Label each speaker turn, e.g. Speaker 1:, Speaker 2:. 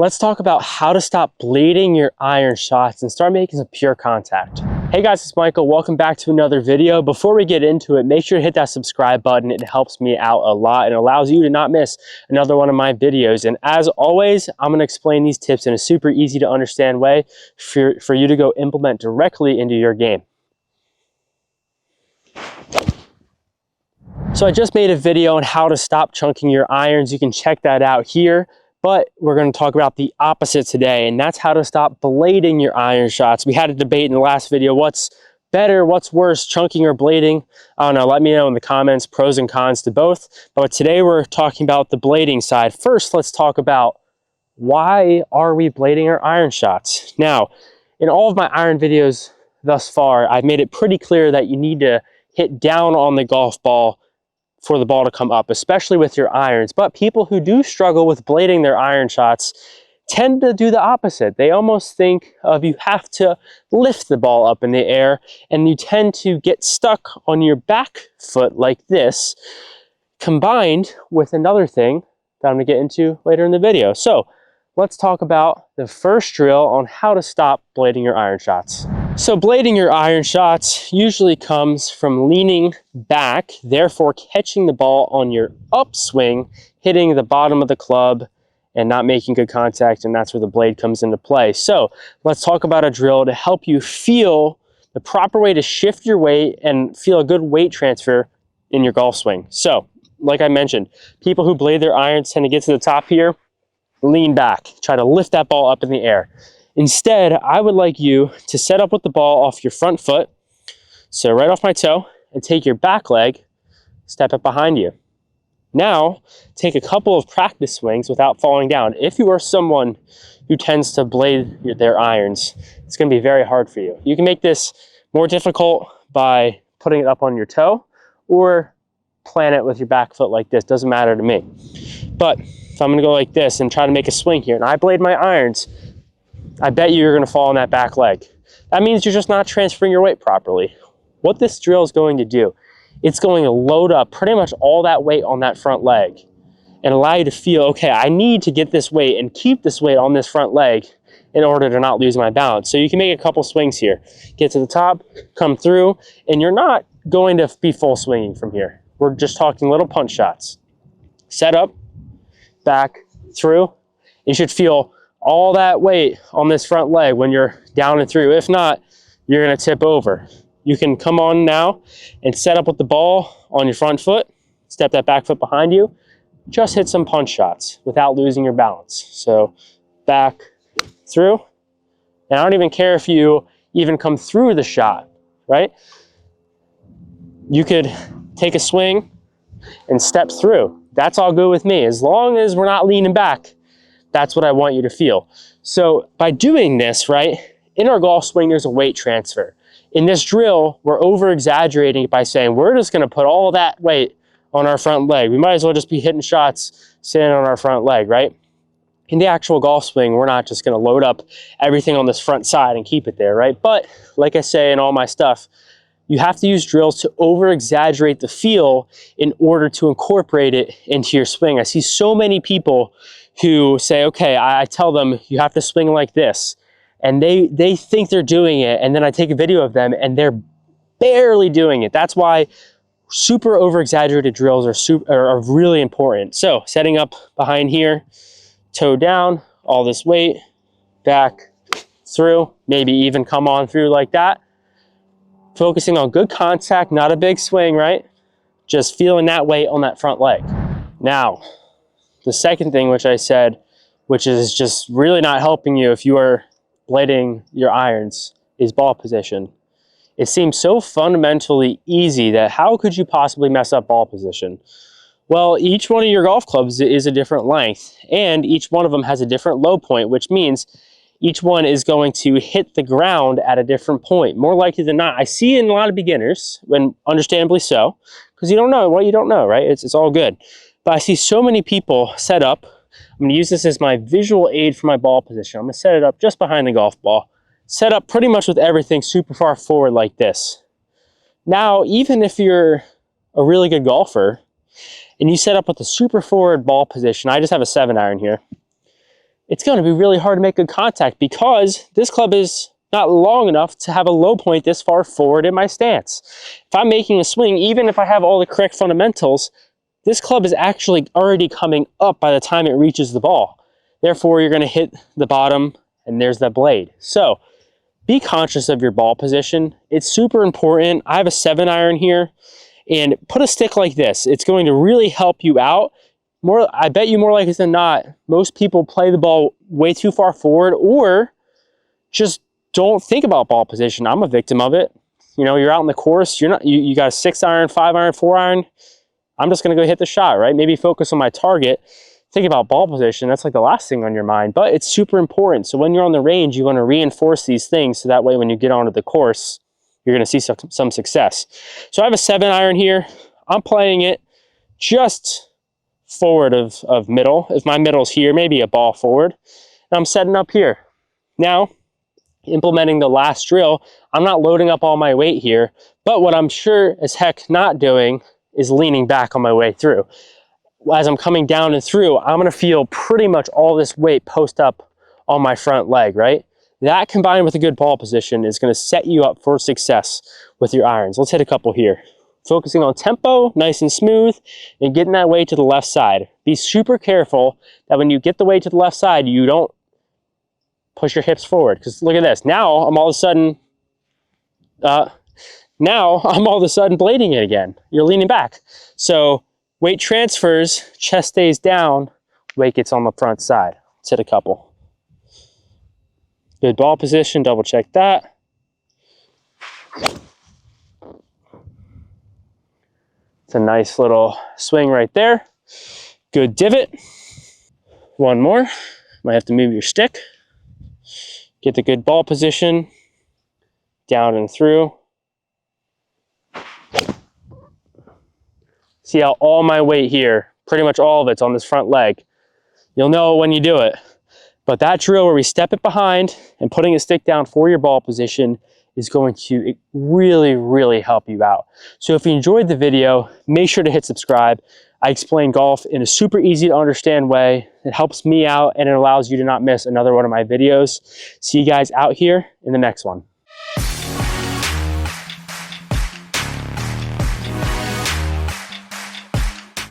Speaker 1: let's talk about how to stop blading your iron shots and start making some pure contact. Hey guys, it's Michael. Welcome back to another video. Before we get into it, make sure to hit that subscribe button. It helps me out a lot and allows you to not miss another one of my videos. And as always, I'm going to explain these tips in a super easy to understand way for you to go implement directly into your game. So I just made a video on how to stop chunking your irons. You can check that out here. But we're going to talk about the opposite today, and that's how to stop blading your iron shots. We had a debate in the last video. What's better, what's worse, chunking or blading? I don't know, let me know in the comments, pros and cons to both. But today we're talking about the blading side. First, let's talk about why are we blading our iron shots? Now, in all of my iron videos thus far, I've made it pretty clear that you need to hit down on the golf ball for the ball to come up, especially with your irons. But people who do struggle with blading their iron shots tend to do the opposite. They almost think of you have to lift the ball up in the air, and you tend to get stuck on your back foot like this, combined with another thing that I'm gonna get into later in the video. So let's talk about the first drill on how to stop blading your iron shots. So blading your iron shots usually comes from leaning back, therefore catching the ball on your upswing, hitting the bottom of the club and not making good contact, and that's where the blade comes into play. So let's talk about a drill to help you feel the proper way to shift your weight and feel a good weight transfer in your golf swing. So like I mentioned, people who blade their irons tend to get to the top here, lean back, try to lift that ball up in the air. Instead, I would like you to set up with the ball off your front foot, so right off my toe, and take your back leg, step it behind you. Now, take a couple of practice swings without falling down. If you are someone who tends to blade their irons, it's going to be very hard for you. You can make this more difficult by putting it up on your toe or plant it with your back foot like this. Doesn't matter to me. But if I'm going to go like this and try to make a swing here, and I blade my irons, I bet you're going to fall on that back leg. That means you're just not transferring your weight properly. What this drill is going to do, it's going to load up pretty much all that weight on that front leg and allow you to feel, okay, I need to get this weight and keep this weight on this front leg in order to not lose my balance. So you can make a couple swings here. Get to the top, come through, and you're not going to be full swinging from here. We're just talking little punch shots. Set up, back, through. You should feel all that weight on this front leg when you're down and through. If not, you're going to tip over. You can come on now and set up with the ball on your front foot, step that back foot behind you, just hit some punch shots without losing your balance. So back, through, and I don't even care if you even come through the shot, right? You could take a swing and step through. That's all good with me. As long as we're not leaning back, that's what I want you to feel. So by doing this, right, in our golf swing, there's a weight transfer. In this drill, we're over exaggerating it by saying we're just going to put all that weight on our front leg. We might as well just be hitting shots sitting on our front leg, right? In the actual golf swing, we're not just going to load up everything on this front side and keep it there, right? But like I say in all my stuff, you have to use drills to over exaggerate the feel in order to incorporate it into your swing. I see so many people who say, okay, I tell them you have to swing like this, and they think they're doing it, and then I take a video of them and they're barely doing it. That's why super over exaggerated drills are really important. So setting up behind here, toe down, all this weight, back, through, maybe even come on through like that. Focusing on good contact, not a big swing, right? Just feeling that weight on that front leg. Now, the second thing which I said, which is just really not helping you if you are blading your irons, is ball position. It seems so fundamentally easy that how could you possibly mess up ball position? Well, each one of your golf clubs is a different length, and each one of them has a different low point, which means each one is going to hit the ground at a different point. More likely than not, I see in a lot of beginners, and understandably so, because you don't know what you don't know, right? It's all good. But I see so many people set up. I'm going to use this as my visual aid for my ball position. I'm going to set it up just behind the golf ball. Set up pretty much with everything super far forward like this. Now, even if you're a really good golfer and you set up with a super forward ball position, I just have a 7-iron here, it's going to be really hard to make good contact because this club is not long enough to have a low point this far forward in my stance. If I'm making a swing, even if I have all the correct fundamentals, this club is actually already coming up by the time it reaches the ball. Therefore, you're going to hit the bottom and there's that blade. So be conscious of your ball position. It's super important. I have a 7-iron here, and put a stick like this. It's going to really help you out. I bet you more likely than not, most people play the ball way too far forward or just don't think about ball position. I'm a victim of it. You know, you're out in the course, you got a 6-iron, 5-iron, 4-iron. I'm just going to go hit the shot, right? Maybe focus on my target. Think about ball position. That's like the last thing on your mind, but it's super important. So when you're on the range, you want to reinforce these things so that way when you get onto the course, you're going to see some success. So I have a 7-iron here. I'm playing it just forward of middle. If my middle's here, maybe a ball forward. And I'm setting up here. Now, implementing the last drill, I'm not loading up all my weight here, but what I'm sure as heck not doing is leaning back on my way through. As I'm coming down and through, I'm gonna feel pretty much all this weight post up on my front leg, right? That combined with a good ball position is gonna set you up for success with your irons. Let's hit a couple here. Focusing on tempo, nice and smooth, and getting that weight to the left side. Be super careful that when you get the weight to the left side, you don't push your hips forward. Because look at this, now I'm all of a sudden blading it again. You're leaning back. So weight transfers, chest stays down, weight gets on the front side. Let's hit a couple. Good ball position, double check that. It's a nice little swing right there. Good divot. One more. Might have to move your stick. Get the good ball position. Down and through. See how all my weight here, pretty much all of it's on this front leg. You'll know when you do it. But that drill where we step it behind and putting a stick down for your ball position is going to really, really help you out. So if you enjoyed the video, make sure to hit subscribe. I explain golf in a super easy to understand way. It helps me out and it allows you to not miss another one of my videos. See you guys out here in the next one.